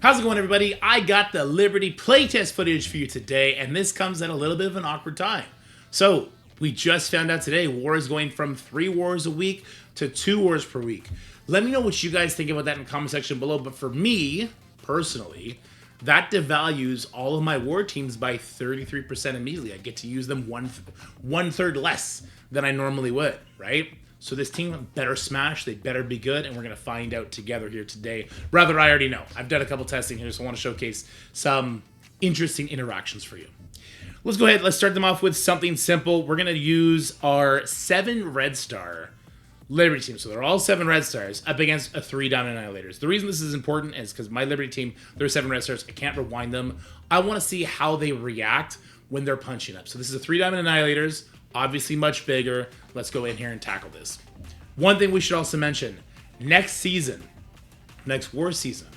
How's it going, everybody? I got the Liberty playtest footage for you today, and this comes at a little bit of an awkward time. So, we just found out today, war is going from 3 wars a week to 2 wars per week. Let me know what you guys think about that in the comment section below, but for me, personally, that devalues all of my war teams by 33% immediately. I get to use them one third less than I normally would, right? So this team better smash, they better be good, and we're going to find out together here today. Rather, I already know. I've done a couple testing here, so I want to showcase some interesting interactions for you. Let's go ahead, let's start them off with something simple. We're going to use our 7 red star Liberty team. So they're all 7 red stars up against a 3 Diamond Annihilators. The reason this is important is because my Liberty team, there are 7 red stars. I can't rewind them. I want to see how they react when they're punching up. So this is a 3 Diamond Annihilators. Obviously much bigger. Let's go in here and tackle this. One thing we should also mention, next season, next war season,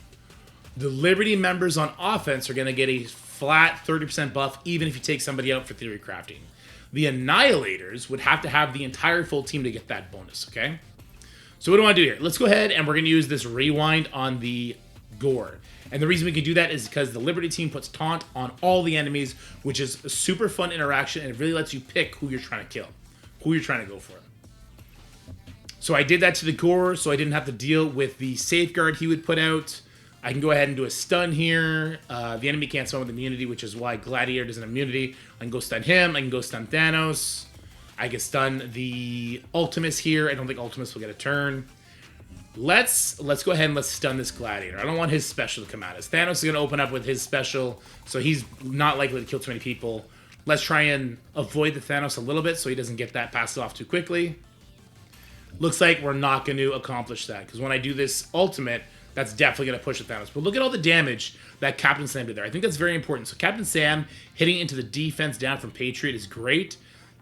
the Liberty members on offense are going to get a flat 30% buff even if you take somebody out for theory crafting. The Annihilators would have to have the entire full team to get that bonus, okay? So what do I want to do here? Let's go ahead and we're going to use this rewind on the Gore. And the reason we can do that is because the Liberty team puts taunt on all the enemies, which is a super fun interaction, and it really lets you pick who you're trying to kill, who you're trying to go for. So I did that to the Gore, so I didn't have to deal with the safeguard he would put out. I can go ahead and do a stun here. The enemy can't stun with immunity, which is why Gladiator doesn't have immunity. I can go stun him. I can go stun Thanos. I can stun the Ultimus here. I don't think Ultimus will get a turn. Let's go ahead and let's stun this Gladiator. I don't want his special to come at us. Thanos is going to open up with his special, so he's not likely to kill too many people. Let's try and avoid the Thanos a little bit so he doesn't get that passed off too quickly. Looks like we're not going to accomplish that, because when I do this ultimate, that's definitely going to push the Thanos. But look at all the damage that Captain Sam did there. I think that's very important. So Captain Sam hitting into the defense down from Patriot is great.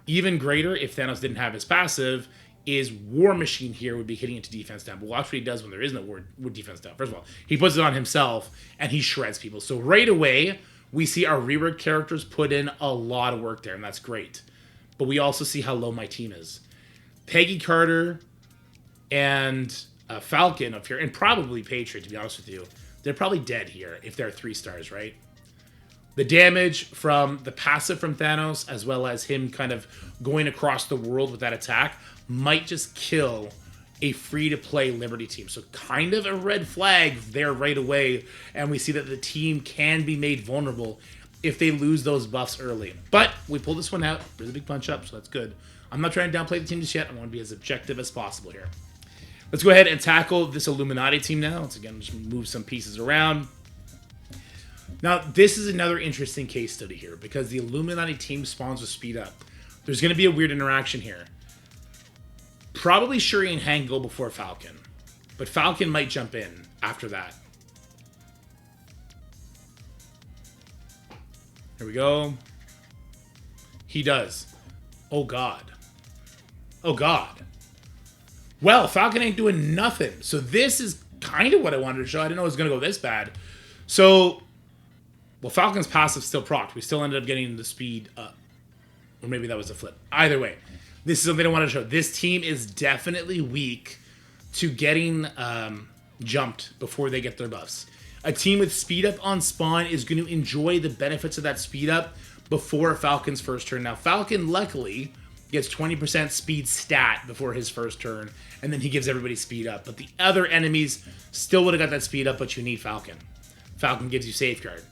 Even greater, if Thanos didn't have his passive, is War Machine here would be hitting into defense down. But watch what he does when there is no war defense down. First of all, he puts it on himself, and he shreds people. So right away, we see our rework characters put in a lot of work there, and that's great. But we also see how low my team is. Peggy Carter and Falcon up here, and probably Patriot, to be honest with you, they're probably dead here if they're 3 stars, right? The damage from the passive from Thanos, as well as him kind of going across the world with that attack, might just kill a free-to-play Liberty team. So kind of a red flag there right away, and we see that the team can be made vulnerable if they lose those buffs early. But we pull this one out, really big punch up, so that's good. I'm not trying to downplay the team just yet. I want to be as objective as possible here. Let's go ahead and tackle this Illuminati team now. Let's again just move some pieces around. Now, this is another interesting case study here because the Illuminati team spawns with speed up. There's going to be a weird interaction here. Probably Shuri and Hank go before Falcon, but Falcon might jump in after that. Here we go. He does. Oh, God. Oh, God. Well, Falcon ain't doing nothing. So this is kind of what I wanted to show. I didn't know it was going to go this bad. So, well, Falcon's passive still procced. We still ended up getting the speed up. Or maybe that was a flip. Either way, this is something I wanted to show. This team is definitely weak to getting jumped before they get their buffs. A team with speed up on spawn is going to enjoy the benefits of that speed up before Falcon's first turn. Now, Falcon, luckily, gets 20% speed stat before his first turn, and then he gives everybody speed up. But the other enemies still would have got that speed up, but you need Falcon. Falcon gives you safeguard.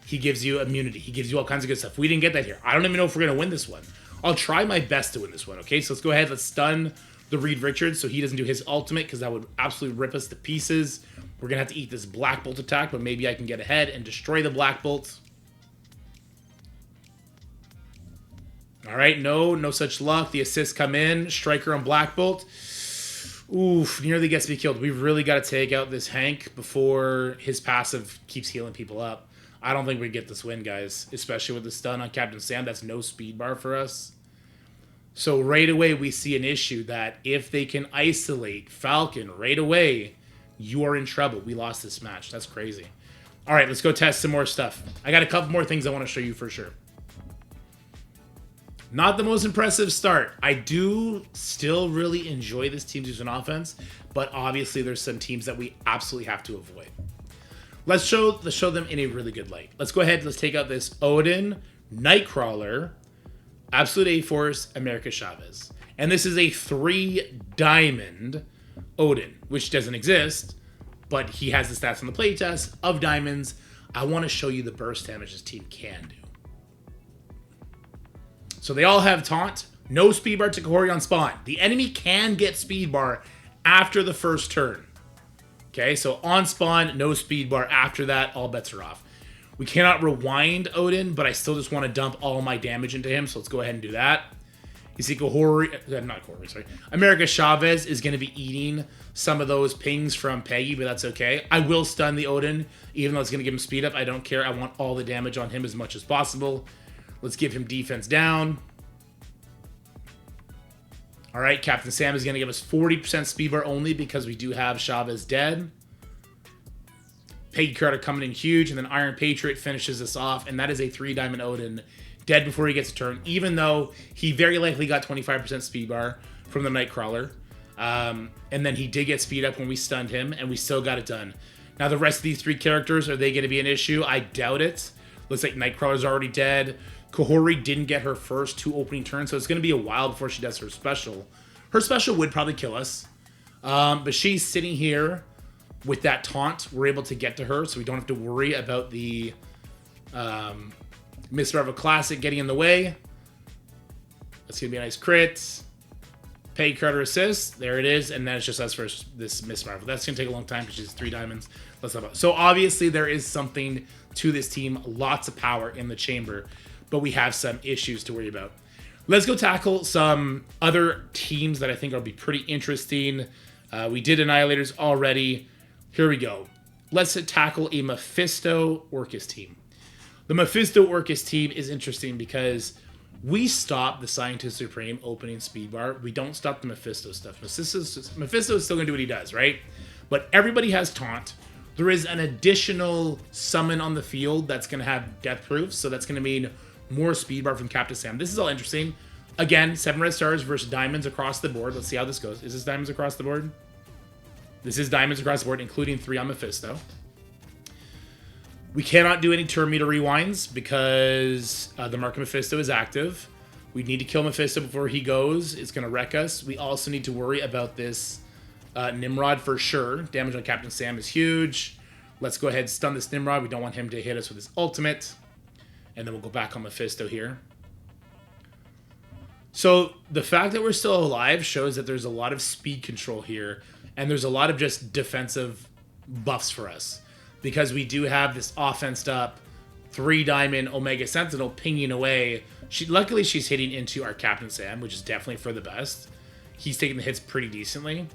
He gives you immunity. He gives you all kinds of good stuff. We didn't get that here. I don't even know if we're going to win this one. I'll try my best to win this one, okay? So let's go ahead. Let's stun the Reed Richards so he doesn't do his ultimate, because that would absolutely rip us to pieces. We're going to have to eat this Black Bolt attack, but maybe I can get ahead and destroy the Black Bolt. All right, no such luck. The assists come in. Striker on Black Bolt. Oof, nearly gets me killed. We've really got to take out this Hank before his passive keeps healing people up. I don't think we get this win, guys, especially with the stun on Captain Sam. That's no speed bar for us. So right away, we see an issue that if they can isolate Falcon right away, you are in trouble. We lost this match. That's crazy. All right, let's go test some more stuff. I got a couple more things I want to show you for sure. Not the most impressive start. I do still really enjoy this team's use on offense, but obviously there's some teams that we absolutely have to avoid. let's show them in a really good light. Let's go ahead. Let's take out this Odin, Nightcrawler, Absolute A-Force, America Chavez. And this is a 3-diamond Odin, which doesn't exist, but he has the stats on the playtest of diamonds. I want to show you the burst damage this team can do. So they all have taunt. No speed bar to Kahori on spawn. The enemy can get speed bar after the first turn. Okay, so on spawn, no speed bar. After that, all bets are off. We cannot rewind Odin, but I still just want to dump all my damage into him, so let's go ahead and do that. You see America Chavez is going to be eating some of those pings from Peggy, but that's okay. I will stun the Odin, even though it's going to give him speed up. I don't care. I want all the damage on him as much as possible. Let's give him defense down. All right, Captain Sam is going to give us 40% speed bar only because we do have Chavez dead. Peggy Carter coming in huge, and then Iron Patriot finishes us off, and that is a 3-diamond Odin dead before he gets a turn, even though he very likely got 25% speed bar from the Nightcrawler. And then he did get speed up when we stunned him, and we still got it done. Now, the rest of these 3 characters, are they going to be an issue? I doubt it. Looks like Nightcrawler's already dead. Kahori didn't get her first 2 opening turns, so it's going to be a while before she does her special. Her special would probably kill us. But she's sitting here with that taunt. We're able to get to her, so we don't have to worry about the Miss Marvel Classic getting in the way. That's going to be a nice crit. Peggy Carter assist. There it is. And then it's just us for this Miss Marvel. That's going to take a long time because she's 3 diamonds. So obviously there is something to this team. Lots of power in the chamber. But we have some issues to worry about. Let's go tackle some other teams that I think will be pretty interesting. We did Annihilators already. Here we go. Let's tackle a Mephisto Orcus team. The Mephisto Orcus team is interesting because we stop the Scientist Supreme opening speed bar. We don't stop the Mephisto stuff. Mephisto is still going to do what he does, right? But everybody has taunt. There is an additional summon on the field that's going to have death proofs, so that's going to mean more speed bar from Captain Sam. This is all interesting. Again, 7 red stars versus diamonds across the board. Let's see how this goes. Is this diamonds across the board? This is diamonds across the board, including 3 on Mephisto. We cannot do any turn meter rewinds because the Mark of Mephisto is active. We need to kill Mephisto before he goes. It's going to wreck us. We also need to worry about this Nimrod for sure. Damage on Captain Sam is huge. Let's go ahead and stun this Nimrod. We don't want him to hit us with his ultimate. And then we'll go back on Mephisto here. So the fact that we're still alive shows that there's a lot of speed control here. And there's a lot of just defensive buffs for us. Because we do have this offensed up 3-diamond Omega Sentinel pinging away. Luckily, she's hitting into our Captain Sam, which is definitely for the best. He's taking the hits pretty decently.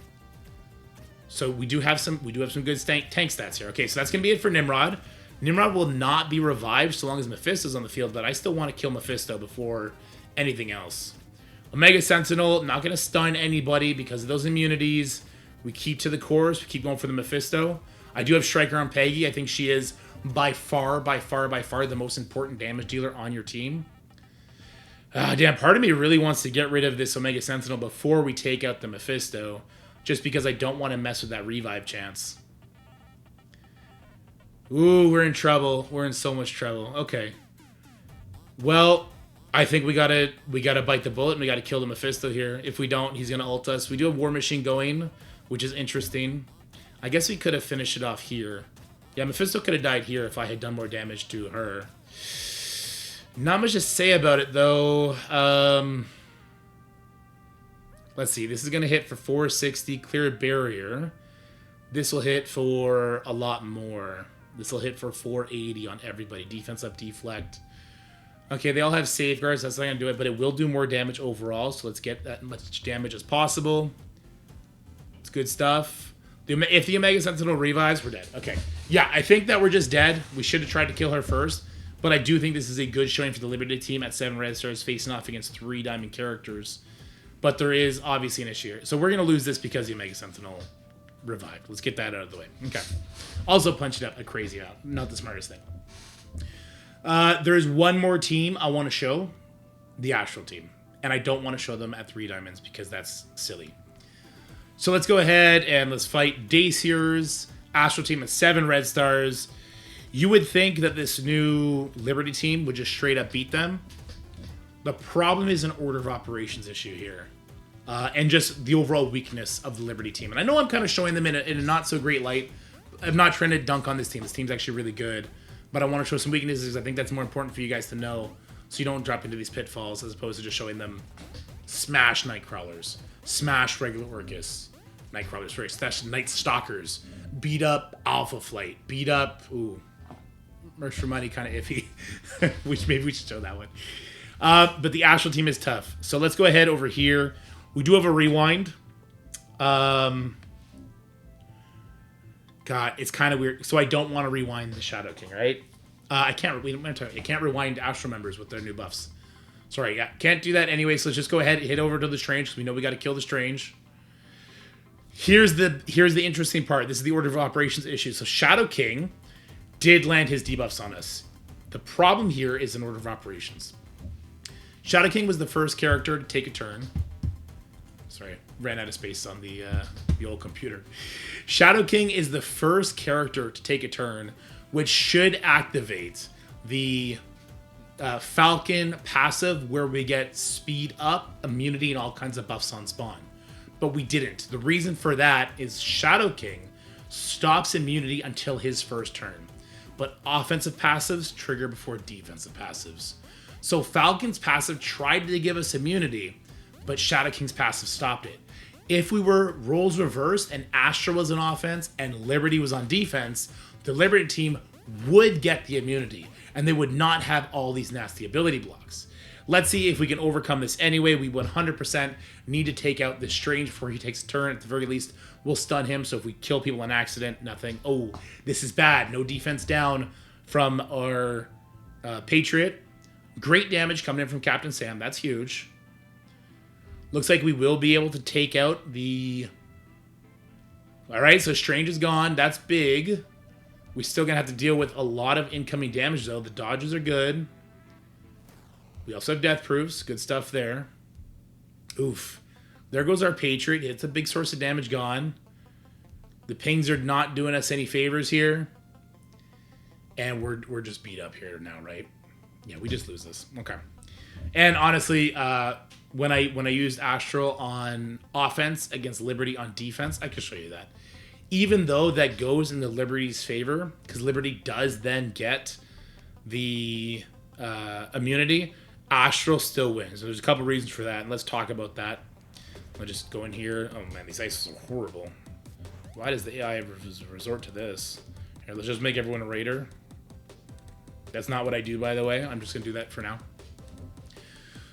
So we do have some good tank stats here. Okay, so that's going to be it for Nimrod. Nimrod will not be revived so long as Mephisto's on the field, but I still want to kill Mephisto before anything else. Omega Sentinel, not going to stun anybody because of those immunities. We keep to the course. We keep going for the Mephisto. I do have Striker on Peggy. I think she is by far the most important damage dealer on your team. Damn, part of me really wants to get rid of this Omega Sentinel before we take out the Mephisto, just because I don't want to mess with that revive chance. Ooh, we're in trouble. We're in so much trouble. Okay. Well, I think we gotta bite the bullet and we gotta kill the Mephisto here. If we don't, he's gonna ult us. We do have War Machine going, which is interesting. I guess we could have finished it off here. Yeah, Mephisto could have died here if I had done more damage to her. Not much to say about it, though. Let's see. This is going to hit for 460. Clear a barrier. This will hit for a lot more. This will hit for 480 on everybody. Defense up, deflect. Okay, they all have safeguards. That's not going to do it, but it will do more damage overall. So let's get that much damage as possible. It's good stuff. If the Omega Sentinel revives, we're dead. Okay. Yeah, I think that we're just dead. We should have tried to kill her first. But I do think this is a good showing for the Liberty team at 7 red stars facing off against 3 diamond characters. But there is obviously an issue here. So we're going to lose this because the Omega Sentinel revived. Let's get that out of the way. Okay. Also punched up a crazy out. Not the smartest thing. There's one more team I want to show. The Astral team. And I don't want to show them at 3 diamonds because that's silly. So let's go ahead and let's fight Dayseers. Astral team at 7 red stars. You would think that this new Liberty team would just straight up beat them. The problem is an order of operations issue here. And just the overall weakness of the Liberty team. And I know I'm kind of showing them in a not so great light. I'm not trying to dunk on this team. This team's actually really good. But I want to show some weaknesses. I think that's more important for you guys to know, so you don't drop into these pitfalls as opposed to just showing them smash Nightcrawlers, smash regular Orcus, Nightcrawlers, sorry, smash Night Stalkers, beat up Alpha Flight, beat up, Merks for money, kind of iffy. Maybe we should show that one. But the Astral team is tough. So let's go ahead over here. We do have a rewind. God, it's kind of weird. So I don't want to rewind the Shadow King, right? I can't rewind Astral members with their new buffs. Sorry, yeah, can't do that anyway. So let's just go ahead and hit over to the Strange because we know we got to kill the Strange. Here's the interesting part. This is the order of operations issue. So Shadow King did land his debuffs on us. The problem here is an order of operations. Shadow King was the first character to take a turn. Sorry, ran out of space on the old computer. Shadow King is the first character to take a turn, which should activate the Falcon passive, where we get speed up, immunity, and all kinds of buffs on spawn. But we didn't. The reason for that is Shadow King stops immunity until his first turn. But offensive passives trigger before defensive passives. So Falcon's passive tried to give us immunity, but Shadow King's passive stopped it. If we were roles reversed and Astral was on offense and Liberty was on defense, the Liberty team would get the immunity and they would not have all these nasty ability blocks. Let's see if we can overcome this anyway. We 100% need to take out this Strange before he takes a turn. At the very least, we'll stun him. So if we kill people on accident, nothing. Oh, this is bad. No defense down from our Patriot. Great damage coming in from Captain Sam. That's huge. Looks like we will be able to take out the... All right, so Strange is gone. That's big. We're still going to have to deal with a lot of incoming damage, though. The dodges are good. We also have death proofs. Good stuff there. Oof. There goes our Patriot. It's a big source of damage gone. The pings are not doing us any favors here. And we're just beat up here now, right? Yeah, we just lose this. Okay. And honestly, when I used Astral on offense against Liberty on defense, I can show you that. Even though that goes in the Liberty's favor, because Liberty does then get the immunity, Astral still wins. So there's a couple reasons for that, and let's talk about that. I'll just go in here. Oh man, these ices are horrible. Why does the AI resort to this? Here, let's just make everyone a raider. That's not what I do, by the way. I'm just gonna do that for now.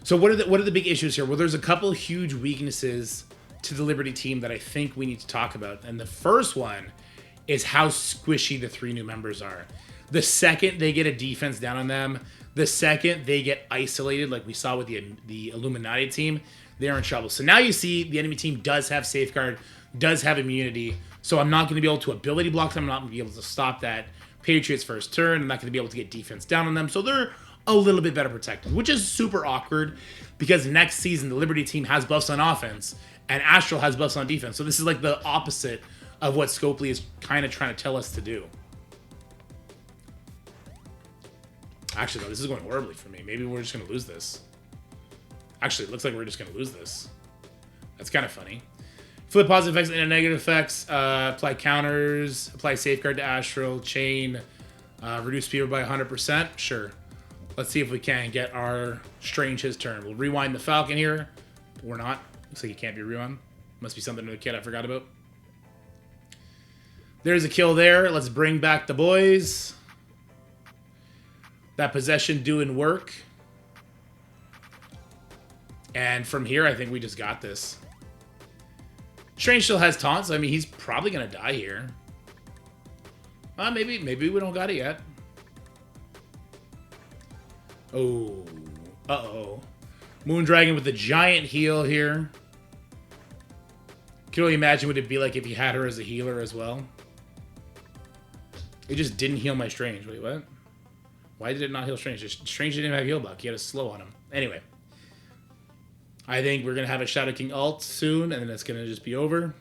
So what are the big issues here? Well, there's a couple huge weaknesses to the Liberty team that I think we need to talk about. And the first one is how squishy the three new members are. The second they get a defense down on them, the second they get isolated, like we saw with the Illuminati team, they're in trouble. So now you see the enemy team does have Safeguard, does have immunity. So I'm not going to be able to ability block them. I'm not going to be able to stop that Patriots first turn. I'm not going to be able to get defense down on them. So they're a little bit better protected, which is super awkward because next season the Liberty team has buffs on offense and Astral has buffs on defense. So this is like the opposite of what Scopely is kind of trying to tell us to do. Actually, no, this is going horribly for me. Maybe we're just going to lose this. Actually, it looks like we're just going to lose this. That's kind of funny. Flip positive effects and negative effects. Apply counters. Apply safeguard to Astral. Chain. Reduce fever by 100%. Sure. Let's see if we can get our Strange his turn. We'll rewind the Falcon here. We're not. Looks like he can't be rewound. Must be something to the kid I forgot about. There's a kill there. Let's bring back the boys. That possession doing work. And from here, I think we just got this. Strange still has taunts. I mean, he's probably going to die here. Maybe we don't got it yet. Oh. Uh-oh. Moondragon with the giant heal here. Can only imagine what it'd be like if he had her as a healer as well. It just didn't heal my Strange. Wait, what? Why did it not heal Strange? Strange didn't have heal buck. He had a slow on him. Anyway. I think we're going to have a Shadow King ult soon, and then it's going to just be over.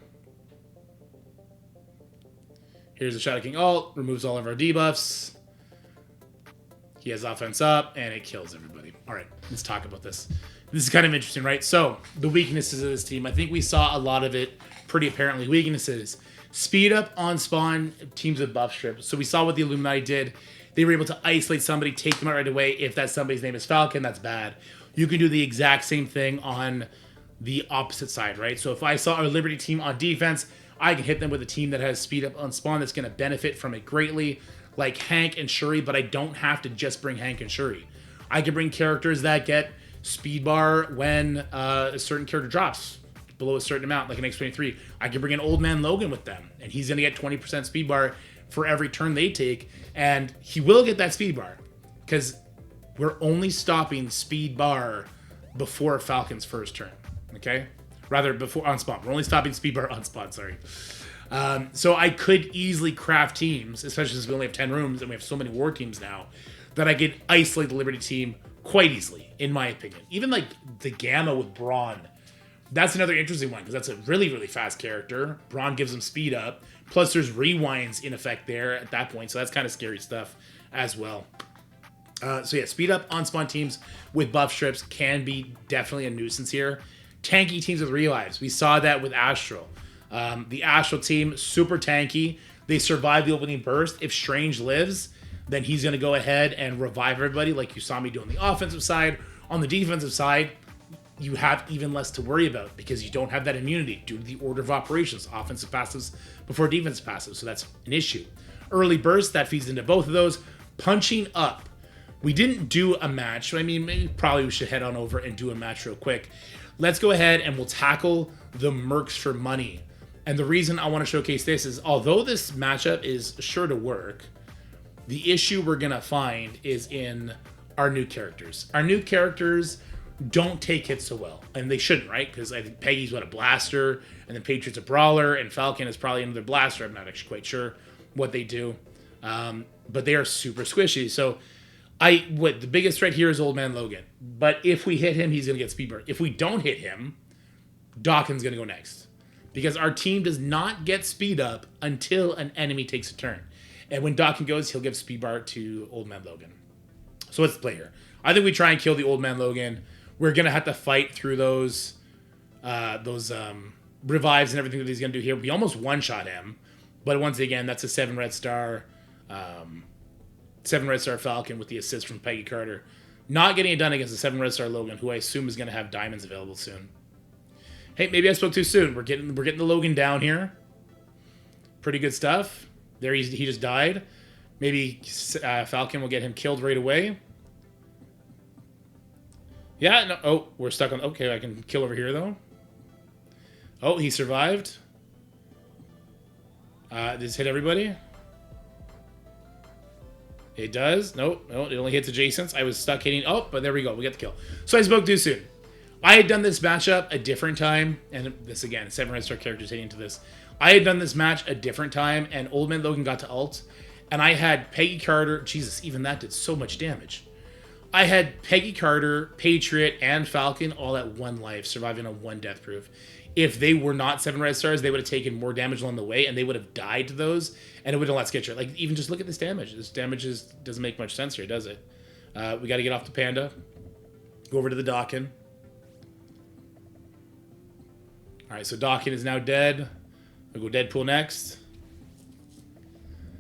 Here's the Shadow King ult. Removes all of our debuffs. He has offense up, and it kills everybody. All right, let's talk about this. This is kind of interesting, right? So, the weaknesses of this team. I think we saw a lot of it pretty apparently. Weaknesses. Speed up on spawn teams with buff strips. So, we saw what the Illuminati did. They were able to isolate somebody, take them out right away. If that somebody's name is Falcon, that's bad. You can do the exact same thing on the opposite side, right? So, if I saw our Liberty team on defense, I can hit them with a team that has speed up on spawn that's going to benefit from it greatly, like Hank and Shuri, but I don't have to just bring Hank and Shuri. I can bring characters that get speed bar when a certain character drops below a certain amount, like an X-23. I can bring an Old Man Logan with them, and he's going to get 20% speed bar for every turn they take, and he will get that speed bar, because we're only stopping speed bar before Falcon's first turn, okay? Rather, before on spawn. We're only stopping speed bar on spawn, sorry. So I could easily craft teams, especially since we only have 10 rooms and we have so many war teams now, that I could isolate the Liberty team quite easily, in my opinion. Even like the Gamma with Braun. That's another interesting one, because that's a really, really fast character. Braun gives him speed up. Plus there's rewinds in effect there at that point, so that's kind of scary stuff as well. So yeah, speed up on spawn teams with buff strips can be definitely a nuisance here. Tanky teams with relives. We saw that with Astral. The Astral team, super tanky. They survive the opening burst. If Strange lives, then he's going to go ahead and revive everybody like you saw me do on the offensive side. On the defensive side, you have even less to worry about because you don't have that immunity due to the order of operations. Offensive passives before defensive passives, so that's an issue. Early burst, that feeds into both of those. Punching up. We didn't do a match. I mean, maybe probably we should head on over and do a match real quick. Let's go ahead and we'll tackle the Merks for money. And the reason I want to showcase this is, although this matchup is sure to work, the issue we're going to find is in our new characters. Our new characters don't take hits so well. And they shouldn't, right? Because I think Peggy's a blaster, and then Patriot's a brawler, and Falcon is probably another blaster. I'm not actually quite sure what they do. But they are super squishy. So the biggest threat here is Old Man Logan. But if we hit him, he's going to get speed burst. If we don't hit him, Dawkins going to go next. Because our team does not get speed up until an enemy takes a turn. And when Dawkins goes, he'll give speed bar to Old Man Logan. So let's play here. I think we try and kill the Old Man Logan. We're going to have to fight through those revives and everything that he's going to do here. We almost one-shot him. But once again, that's a 7 red star. 7 red star Falcon with the assist from Peggy Carter. Not getting it done against the 7 red star Logan, who I assume is going to have diamonds available soon. Hey, maybe I spoke too soon. We're getting the Logan down here. Pretty good stuff. There he just died. Maybe Falcon will get him killed right away. Yeah, no. Oh, we're stuck on... Okay, I can kill over here, though. Oh, he survived. Does hit everybody? It does. Nope. No, it only hits adjacents. I was stuck hitting... Oh, but there we go. We got the kill. So I spoke too soon. I had done this matchup a different time, and this again, 7 red star characters hitting into this. I had done this match a different time, and Old Man Logan got to ult, and I had Peggy Carter. Jesus, even that did so much damage. I had Peggy Carter, Patriot, and Falcon all at 1 life, surviving on 1 death proof. If they were not 7 red stars, they would have taken more damage along the way, and they would have died to those, and it would have let sketcher. Like, even just look at this damage. This damage doesn't make much sense here, does it? We got to get off the Panda. Go over to the Dawkin. Alright, so Dawkin is now dead. We'll go Deadpool next.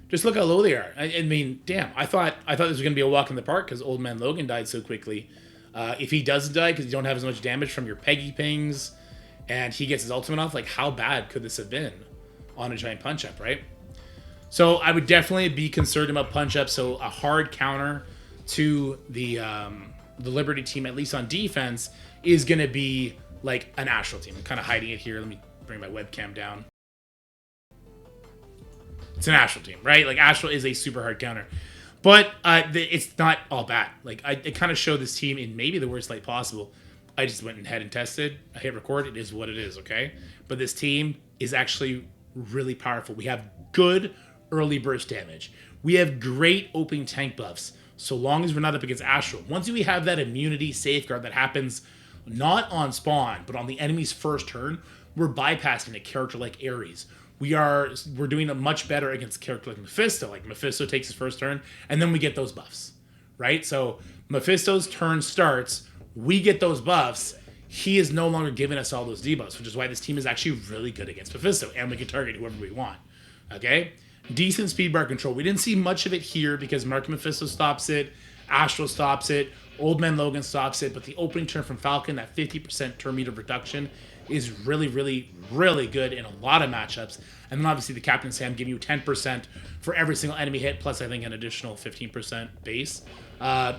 Just look how low they are. I mean, damn. I thought this was going to be a walk in the park because Old Man Logan died so quickly. If he doesn't die because you don't have as much damage from your Peggy pings and he gets his ultimate off, like, how bad could this have been on a giant punch-up, right? So I would definitely be concerned about punch-up. So a hard counter to the Liberty team, at least on defense, is going to be like an Astral team. I'm kind of hiding it here. Let me bring my webcam down. It's an Astral team, right? Like, Astral is a super hard counter. But it's not all bad. Like, it kind of showed this team in maybe the worst light possible. I just went ahead and tested. I hit record. It is what it is, okay? But this team is actually really powerful. We have good early burst damage. We have great opening tank buffs, so long as we're not up against Astral. Once we have that immunity safeguard that happens not on spawn, but on the enemy's first turn, we're bypassing a character like Ares. We're doing it much better against a character like Mephisto. Like, Mephisto takes his first turn, and then we get those buffs, right? So Mephisto's turn starts, we get those buffs. He is no longer giving us all those debuffs, which is why this team is actually really good against Mephisto, and we can target whoever we want. Okay? Decent speed bar control. We didn't see much of it here because Mark Mephisto stops it, Astral stops it, Old Man Logan stops it, but the opening turn from Falcon, that 50% turn meter reduction, is really, really, really good in a lot of matchups. And then obviously the Captain Sam giving you 10% for every single enemy hit, plus I think an additional 15% base.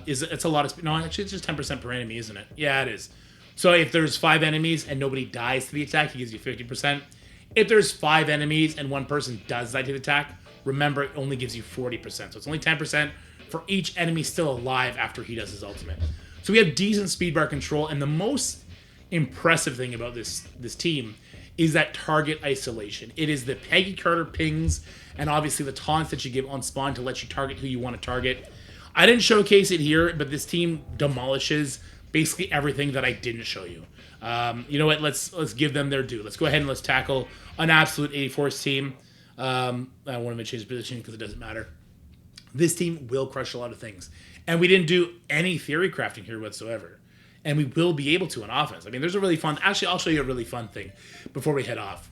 It's a lot of speed. No, actually it's just 10% per enemy, isn't it? Yeah, it is. So if there's 5 enemies and nobody dies to the attack, he gives you 50%. If there's 5 enemies and one person does die to the attack, remember it only gives you 40%. So it's only 10% for each enemy still alive after he does his ultimate. So we have decent speed bar control, and the most impressive thing about this team is that target isolation. It is the Peggy Carter pings and obviously the taunts that you give on spawn to let you target who you want to target. I didn't showcase it here, but this team demolishes basically everything that I didn't show you. You know what? Let's give them their due. Let's go ahead and let's tackle an absolute 84's team. I want to change position because it doesn't matter. This team will crush a lot of things. And we didn't do any theory crafting here whatsoever. And we will be able to on offense. I mean, there's a really fun... Actually, I'll show you a really fun thing before we head off.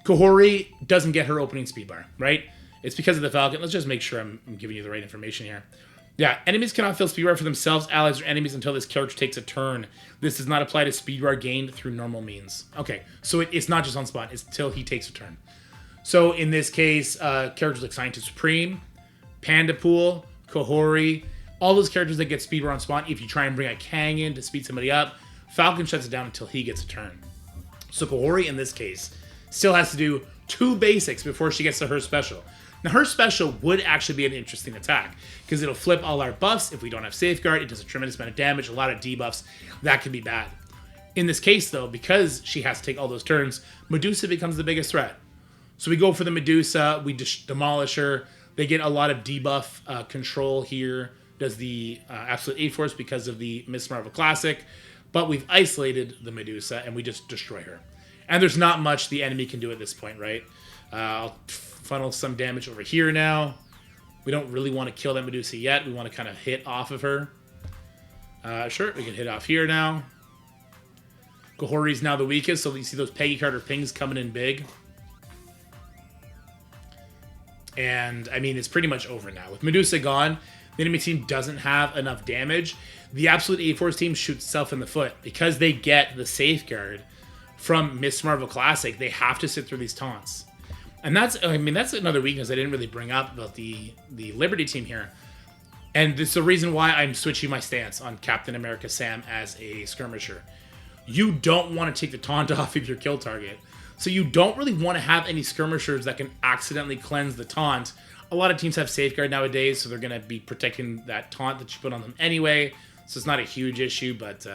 Kahori doesn't get her opening speed bar, right? It's because of the Falcon. Let's just make sure I'm giving you the right information here. Yeah, enemies cannot fill speed bar for themselves, allies, or enemies until this character takes a turn. This does not apply to speed bar gained through normal means. Okay, so it's not just on spawn. It's until he takes a turn. So in this case, characters like Scientist Supreme, Panda Pool, Kahori, all those characters that get speed bar on spawn, if you try and bring a Kang in to speed somebody up, Falcon shuts it down until he gets a turn. So Kahori, in this case, still has to do 2 basics before she gets to her special. Now, her special would actually be an interesting attack, because it'll flip all our buffs. If we don't have Safeguard, it does a tremendous amount of damage, a lot of debuffs. That can be bad. In this case, though, because she has to take all those turns, Medusa becomes the biggest threat. So we go for the Medusa, we demolish her. They get a lot of debuff control here. Does the Absolute A-Force because of the Miss Marvel Classic. But we've isolated the Medusa, and we just destroy her. And there's not much the enemy can do at this point, right? I'll funnel some damage over here now. We don't really want to kill that Medusa yet. We want to kind of hit off of her. Sure, we can hit off here now. Kahori's now the weakest, so you see those Peggy Carter pings coming in big. And, I mean, it's pretty much over now. With Medusa gone, the enemy team doesn't have enough damage. The Absolute A-Force team shoots itself in the foot. Because they get the Safeguard from Miss Marvel Classic, they have to sit through these taunts. And that's another weakness I didn't really bring up about the Liberty team here. And it's the reason why I'm switching my stance on Captain America Sam as a skirmisher. You don't want to take the taunt off of your kill target. So you don't really want to have any skirmishers that can accidentally cleanse the taunt. A lot of teams have Safeguard nowadays, so they're going to be protecting that taunt that you put on them anyway. So it's not a huge issue, but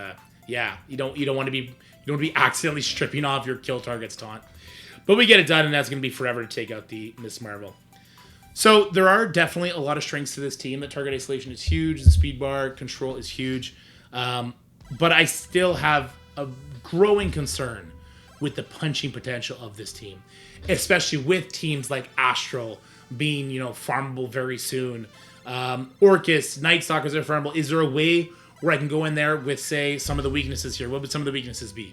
yeah, you don't want to be accidentally stripping off your kill target's taunt. But we get it done, and that's going to be forever to take out the Miss Marvel. So there are definitely a lot of strengths to this team. The target isolation is huge. The speed bar control is huge. But I still have a growing concern with the punching potential of this team, especially with teams like Astral being, farmable very soon. Orcus, Night Stalkers are farmable. Is there a way where I can go in there with, say, some of the weaknesses here? What would some of the weaknesses be?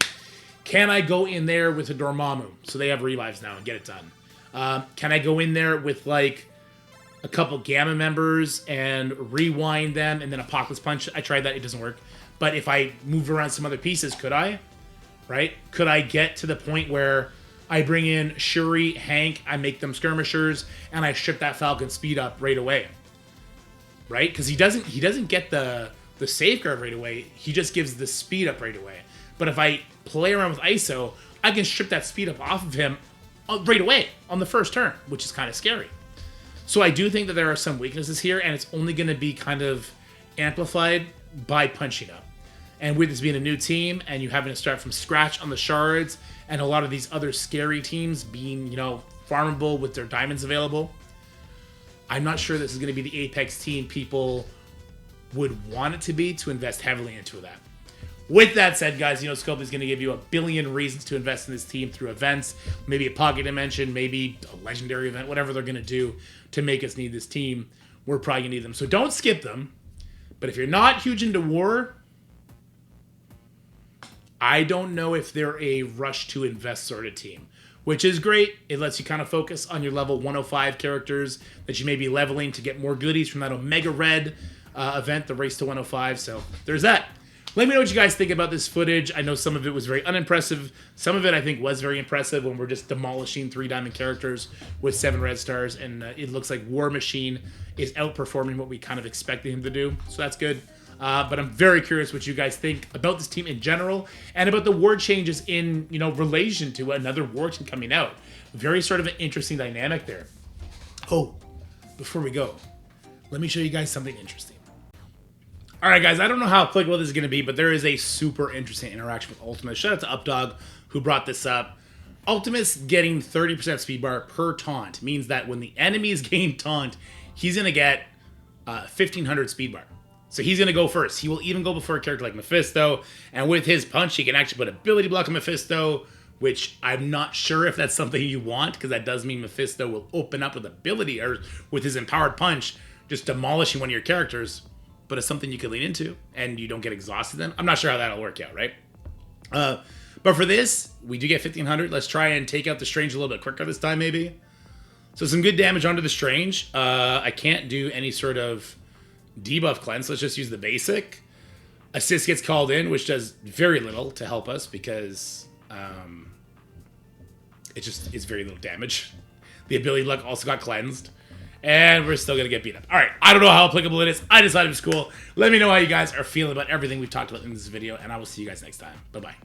Can I go in there with a Dormammu, so they have revives now, and get it done? Can I go in there with, like, a couple Gamma members and rewind them, and then Apocalypse Punch? I tried that. It doesn't work. But if I move around some other pieces, could I? Right? Could I get to the point where I bring in Shuri, Hank, I make them skirmishers, and I strip that Falcon speed up right away? Right? Because he doesn't get the Safeguard right away. He just gives the speed up right away. But if I play around with ISO, I can strip that speed up off of him right away on the first turn, which is kind of scary. So I do think that there are some weaknesses here, and it's only going to be kind of amplified by punching up. And with this being a new team, and you having to start from scratch on the shards, and a lot of these other scary teams being, farmable with their diamonds available, I'm not sure this is going to be the Apex team people would want it to be to invest heavily into that. With that said, guys, Scope is going to give you a billion reasons to invest in this team through events, maybe a pocket dimension, maybe a legendary event, whatever they're going to do to make us need this team. We're probably going to need them. So don't skip them. But if you're not huge into war, I don't know if they're a rush to invest sort of team, which is great. It lets you kind of focus on your level 105 characters that you may be leveling to get more goodies from that Omega Red event, the Race to 105. So there's that. Let me know what you guys think about this footage. I know some of it was very unimpressive. Some of it I think was very impressive when we're just demolishing 3 diamond characters with 7 red stars. And it looks like War Machine is outperforming what we kind of expected him to do. So that's good. But I'm very curious what you guys think about this team in general and about the war changes in, relation to another war team coming out. Very sort of an interesting dynamic there. Oh, before we go, let me show you guys something interesting. All right, guys, I don't know how applicable this is going to be, but there is a super interesting interaction with Ultimus. Shout out to Updog who brought this up. Ultimus getting 30% speed bar per taunt means that when the enemies gain taunt, he's going to get 1500 speed bar. So he's going to go first. He will even go before a character like Mephisto, and with his punch, he can actually put ability block on Mephisto, which I'm not sure if that's something you want, because that does mean Mephisto will open up with ability, or with his empowered punch, just demolishing one of your characters. But it's something you can lean into, and you don't get exhausted then. I'm not sure how that'll work out, right? But for this, we do get 1500. Let's try and take out the Strange a little bit quicker this time, maybe. So some good damage onto the Strange. I can't do any sort of debuff cleanse. Let's just use the basic. Assist gets called in, which does very little to help us because it just is very little damage. The ability luck also got cleansed. And we're still going to get beat up. All right, I don't know how applicable it is. I decided it was cool. Let me know how you guys are feeling about everything we've talked about in this video, and I will see you guys next time. Bye-bye.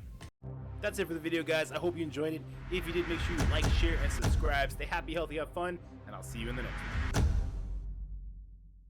That's it for the video, guys. I hope you enjoyed it. If you did, make sure you like, share, and subscribe. Stay happy, healthy, have fun, and I'll see you in the next one.